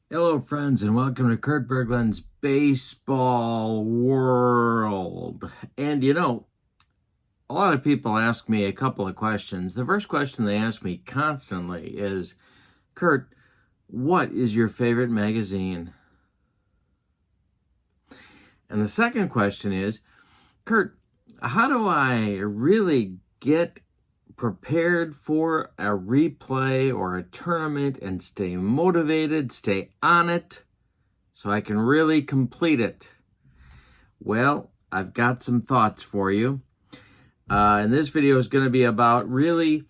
Hello, friends, and welcome to Kurt Berglund's Baseball World. And a lot of people ask me a couple of questions. The first question they ask me constantly is, Kurt, what is your favorite magazine? And the second question is, Kurt, how do I really get prepared for a replay or a tournament and stay motivated, stay on it, so I can really complete it? Well, I've got some thoughts for you. And this video is going to be about really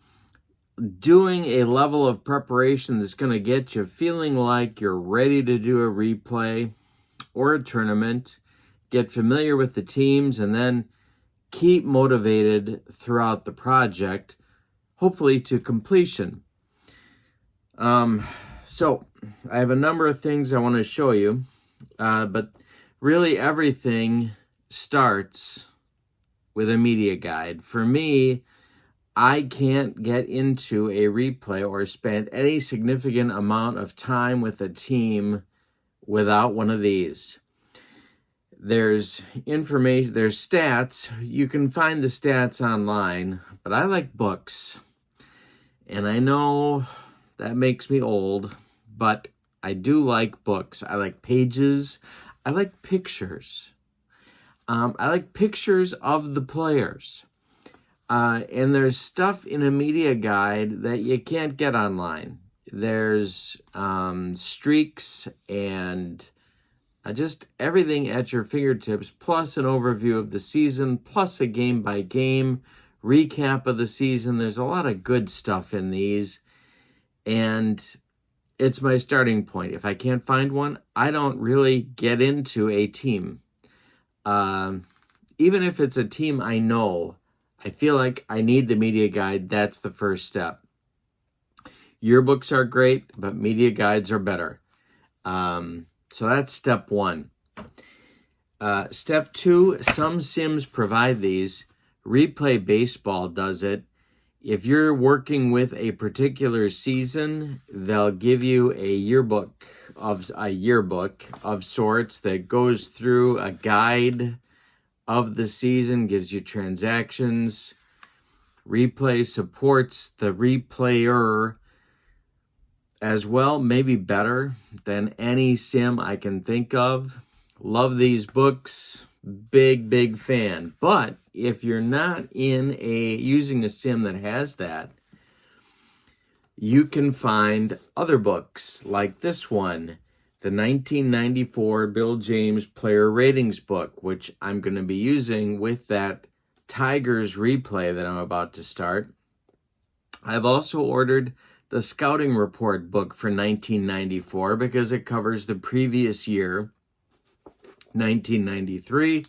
doing a level of preparation that's going to get you feeling like you're ready to do a replay or a tournament, get familiar with the teams, and then keep motivated throughout the project, hopefully to completion. So I have a number of things I want to show you, but really everything starts with a media guide. For me, I can't get into a replay or spend any significant amount of time with a team without one of these. There's information, there's stats. You can find the stats online, but I like books. And I know that makes me old, but I do like books. I like pages. I like pictures. I like pictures of the players. And there's stuff in a media guide that you can't get online. There's streaks and just everything at your fingertips, plus an overview of the season, plus a game-by-game recap of the season. There's a lot of good stuff in these, and it's my starting point. If I can't find one, I don't really get into a team. Even if it's a team I know, I feel like I need the media guide. That's the first step. Yearbooks are great, but media guides are better. So that's step one. Step two, some sims provide these. Replay Baseball does it. If you're working with a particular season, they'll give you a yearbook of sorts that goes through a guide of the season, gives you transactions. Replay supports the replayer as well, maybe better than any sim I can think of. Love these books. Big fan. But if you're not using a sim that has that, you can find other books like this one, the 1994 Bill James Player Ratings book, which I'm going to be using with that Tigers replay that I'm about to start. I've also ordered the Scouting Report book for 1994 because it covers the previous year, 1993,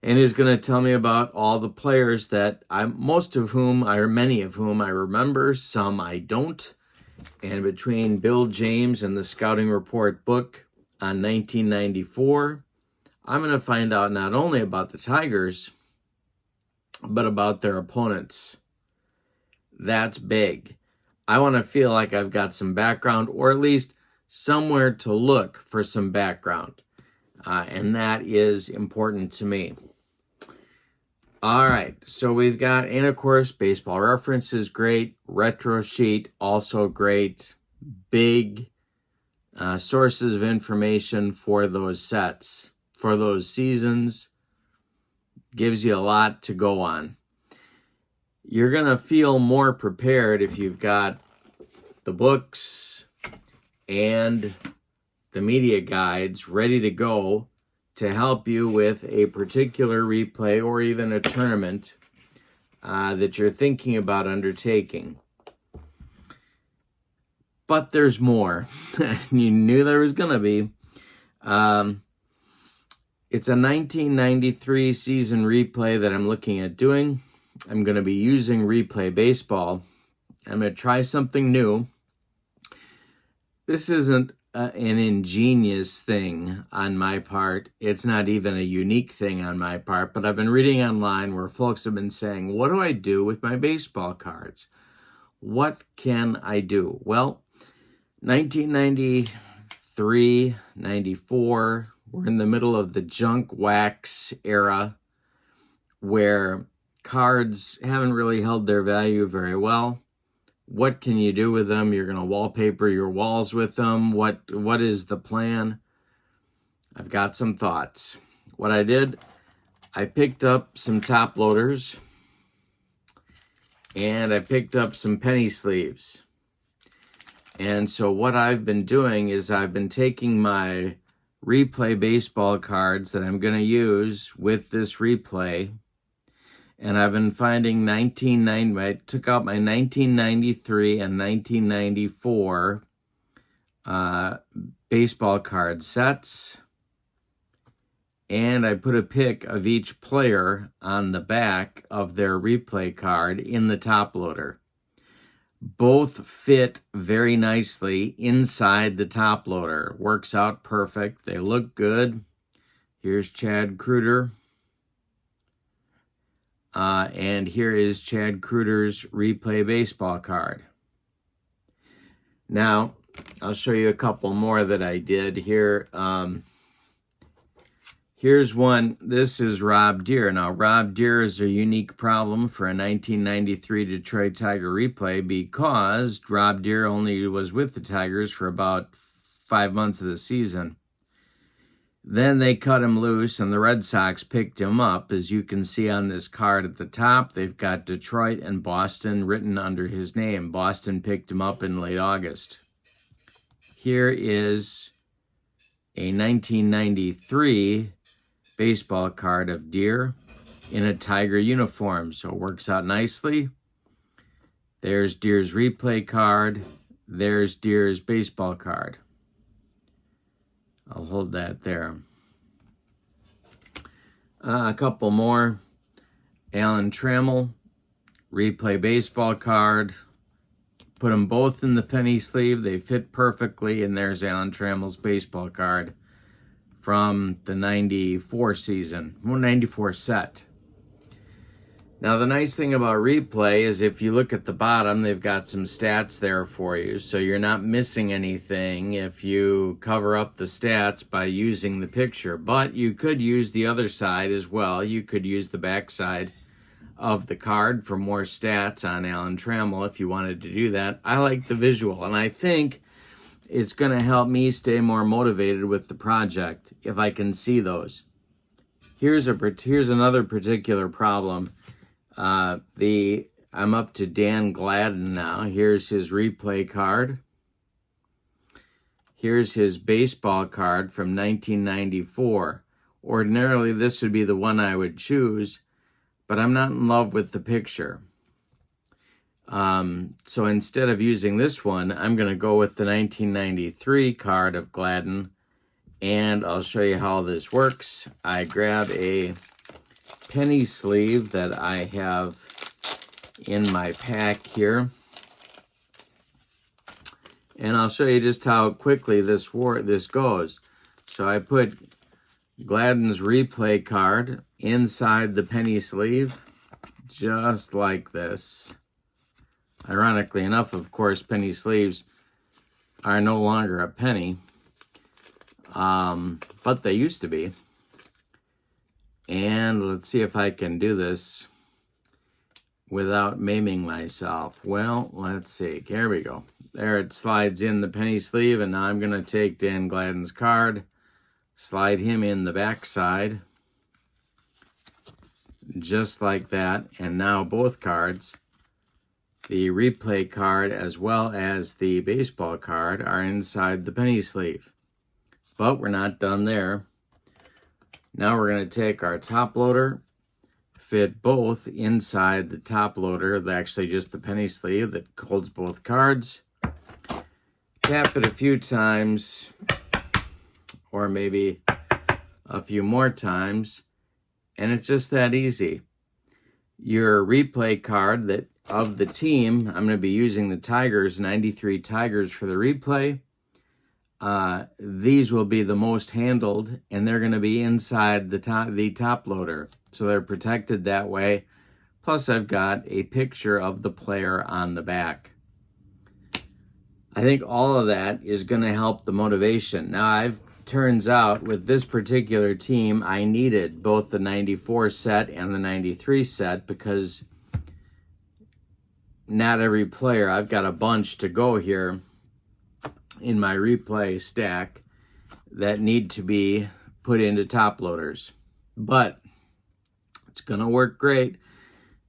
and is going to tell me about all the players that many of whom I remember, some I don't. And between Bill James and the Scouting Report book on 1994, I'm going to find out not only about the Tigers, but about their opponents. That's big. I want to feel like I've got some background, or at least somewhere to look for some background. And that is important to me. All right, so we've got, and of course, Baseball Reference is great. Retro Sheet, also great. Big sources of information for those sets, for those seasons. Gives you a lot to go on. You're going to feel more prepared if you've got the books and the media guides ready to go to help you with a particular replay or even a tournament that you're thinking about undertaking. But there's more. You knew there was going to be. It's a 1993 season replay that I'm looking at doing. I'm going to be using Replay Baseball. I'm going to try something new. This isn't an ingenious thing on my part. It's not even a unique thing on my part, but I've been reading online where folks have been saying, what do I do with my baseball cards? What can I do? Well, 1993 93, 94. We're in the middle of the junk wax era where cards haven't really held their value very well. What can you do with them? You're going to wallpaper your walls with them. What is the plan? I've got some thoughts. What I did, I picked up some top loaders and I picked up some penny sleeves. And so what I've been doing is I've been taking my replay baseball cards that I'm going to use with this replay, and I've been finding I took out my 1993 and 1994 baseball card sets, and I put a pic of each player on the back of their replay card in the top loader. Both fit very nicely inside the top loader. Works out perfect. They look good. Here's Chad Kreuter. And here is Chad Kreuter's replay baseball card. Now, I'll show you a couple more that I did here. Here's one. This is Rob Deer. Now, Rob Deer is a unique problem for a 1993 Detroit Tiger replay because Rob Deer only was with the Tigers for about 5 months of the season. Then they cut him loose, and the Red Sox picked him up. As you can see on this card at the top, they've got Detroit and Boston written under his name. Boston picked him up in late August. Here is a 1993 baseball card of Deer in a Tiger uniform, so it works out nicely. There's Deer's replay card. There's Deer's baseball card. I'll hold that there. A couple more. Alan Trammell, replay baseball card. Put them both in the penny sleeve. They fit perfectly, and there's Alan Trammell's baseball card from the 94 season, 94 set. Now, the nice thing about replay is if you look at the bottom, they've got some stats there for you, so you're not missing anything if you cover up the stats by using the picture. But you could use the other side as well. You could use the back side of the card for more stats on Alan Trammell if you wanted to do that. I like the visual, and I think it's going to help me stay more motivated with the project if I can see those. Here's another particular problem. I'm up to Dan Gladden now. Here's his replay card. Here's his baseball card from 1994. Ordinarily, this would be the one I would choose, but I'm not in love with the picture. So instead of using this one, I'm going to go with the 1993 card of Gladden, and I'll show you how this works. I grab a penny sleeve that I have in my pack here, and I'll show you just how quickly this goes. So I put Gladden's replay card inside the penny sleeve, just like this. Ironically enough, of course, penny sleeves are no longer a penny, but they used to be. And let's see if I can do this without maiming myself. Well, let's see. Here we go. There it slides in the penny sleeve, and now I'm going to take Dan Gladden's card, slide him in the back side, just like that. And now both cards, the replay card as well as the baseball card, are inside the penny sleeve. But we're not done there. Now we're going to take our top loader, fit both inside the top loader, actually just the penny sleeve that holds both cards. Tap it a few times, or maybe a few more times, and it's just that easy. Your replay card that of the team, I'm going to be using the Tigers, 93 Tigers for the replay. These will be the most handled, and they're going to be inside the top loader, so they're protected that way. Plus, I've got a picture of the player on the back. I think all of that is going to help the motivation. Now, turns out with this particular team, I needed both the 94 set and the 93 set because not every player, I've got a bunch to go here in my replay stack that need to be put into top loaders. But it's going to work great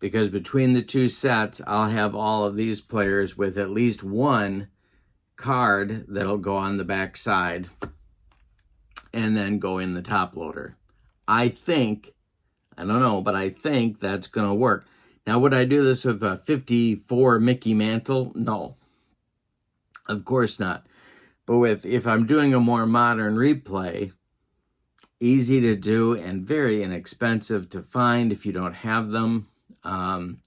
because between the two sets, I'll have all of these players with at least one card that'll go on the back side and then go in the top loader. I don't know, but I think that's going to work. Now, would I do this with a 54 Mickey Mantle? No, of course not. But if I'm doing a more modern replay, easy to do and very inexpensive to find if you don't have them. And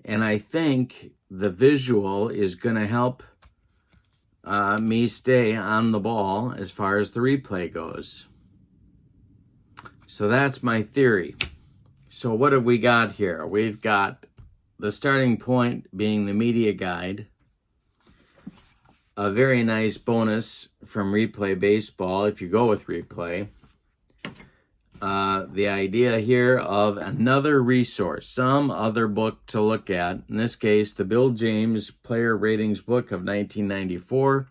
I think the visual is going to help me stay on the ball as far as the replay goes. So that's my theory. So what have we got here? We've got the starting point being the media guide, a very nice bonus from Replay Baseball if you go with Replay. The idea here of another resource, some other book to look at. In this case, the Bill James Player Ratings book of 1994.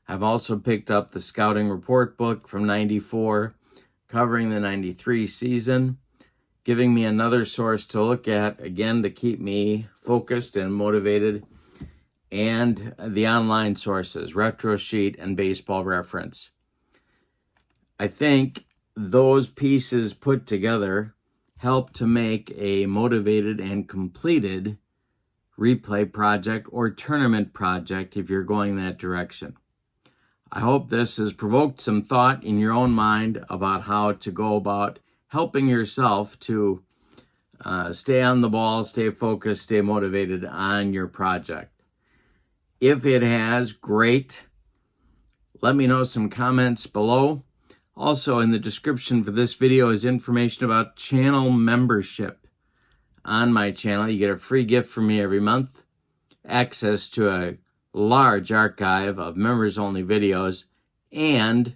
I've also picked up the Scouting Report book from 94, covering the 93 season, giving me another source to look at, again, to keep me focused and motivated, and the online sources, Retro Sheet and Baseball Reference. I think those pieces put together help to make a motivated and completed replay project or tournament project if you're going that direction. I hope this has provoked some thought in your own mind about how to go about helping yourself to stay on the ball, stay focused, stay motivated on your project. If it has, great. Let me know some comments below. Also, in the description for this video is information about channel membership. On my channel, you get a free gift from me every month, access to a large archive of members-only videos, and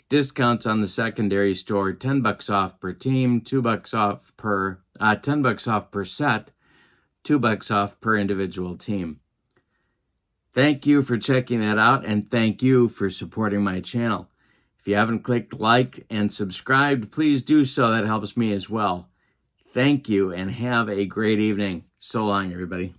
discounts on the secondary store, $10 off per team, $2 off per $10 off per set, $2 off per individual team. Thank you for checking that out, and thank you for supporting my channel. If you haven't clicked like and subscribed, please do so. That helps me as well. Thank you, and have a great evening. So long, everybody.